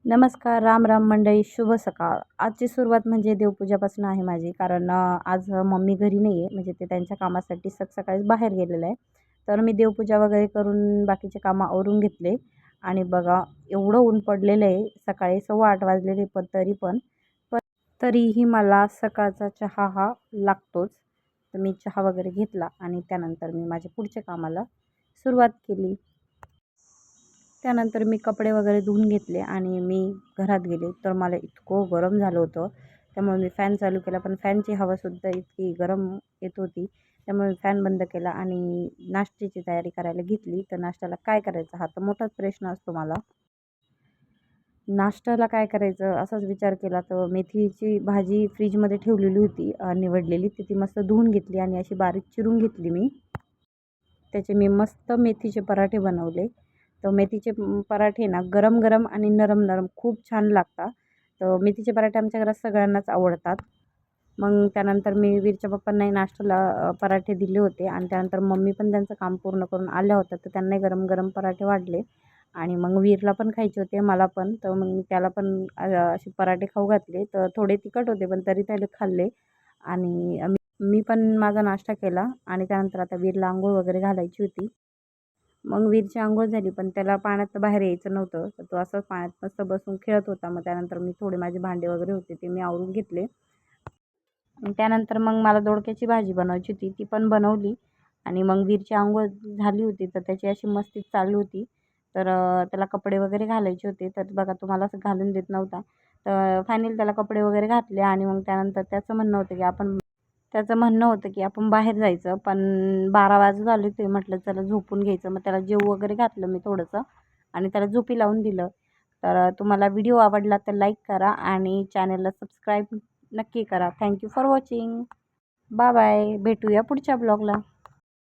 नमस्कार, राम राम मंडळी, शुभ सकाळ. आजची सुरुवात म्हणजे देवपूजापासून आहे माझी. कारण आज मम्मी घरी नाही आहे, म्हणजे ते त्यांच्या कामासाठी सकाळीच बाहेर गेलेलं आहे. तर मी देवपूजा वगैरे करून बाकीचे कामं आवरून घेतले. आणि बघा, एवढं ऊन पडलेलं आहे, सकाळी 8:15 वाजलेले, पण पण तरीही मला सकाळचा चहा हा लागतोच. तर मी चहा वगैरे घेतला आणि त्यानंतर मी माझ्या पुढच्या कामाला सुरुवात केली. त्यानंतर मी कपडे वगैरे धुवून घेतले आणि मी घरात गेले. तर मला इतकं गरम झालं होतं, त्यामुळे मी फॅन चालू केला, पण फॅनची हवासुद्धा इतकी गरम येत होती. त्यामुळे फॅन बंद केला आणि नाश्त्याची तयारी करायला घेतली. तर नाश्त्याला काय करायचं हा तर मोठाच प्रश्न असतो मला. नाश्त्याला काय करायचं असाच विचार केला, तर मेथीची भाजी फ्रीजमध्ये ठेवलेली होती निवडलेली. ती मस्त धुवून घेतली आणि अशी बारीक चिरून घेतली मी. त्याचे मी मस्त मेथीचे पराठे बनवले. तर मेथीचे पराठे ना गरम गरम आणि नरम नरम खूप छान लागतात. तर मेथीचे पराठे आमच्या घरात सगळ्यांनाच आवडतात. मग त्यानंतर मी वीरच्या पप्पांनाही नाश्त्याला पराठे दिले होते आणि त्यानंतर मम्मी पण त्यांचं काम पूर्ण करून आल्या होत्या, तर त्यांनाही गरम गरम पराठे वाढले. आणि मग वीरला पण खायचे होते, मला पण. तर मग मी त्याला पण असे पराठे खाऊ घातले. तर थोडे तिखट होते, पण तरी त्याला खाल्ले. आणि मी पण माझा नाश्ता केला आणि त्यानंतर आता वीरला अंघोळ वगैरे घालायची होती. मग वीरची अंघोळ झाली, पण त्याला पाण्यात बाहेर यायचं नव्हतं. तर तो असंच पाण्यात मस्त बसून खेळत होता. मग त्यानंतर मी थोडे माझे भांडे वगैरे होते ते मी आवरून घेतले. आणि त्यानंतर मग मला दोडक्याची भाजी बनवायची होती, ती पण बनवली. आणि मग वीरची अंघोळ झाली होती, तर त्याची अशी मस्तीच चालू होती. तर त्याला कपडे वगैरे घालायचे होते. तर बघा, तो मला असं घालून देत नव्हता. तर फायनली त्याला कपडे वगैरे घातले आणि मग त्यानंतर त्याचं म्हणणं होतं की आपण बाहेर जायचं. पण 12 वाजत आले, ते म्हटलं चला झोपून घ्यायचं. मग त्याला जेवू वगैरे घातलं मी थोडंसं आणि त्याला झोपी लावून दिलं. तर तुम्हाला व्हिडिओ आवडला तर लाईक करा आणि चॅनलला सबस्क्राईब नक्की करा. Thank you for watching. Bye bye. भेटूया पुढच्या ब्लॉगला.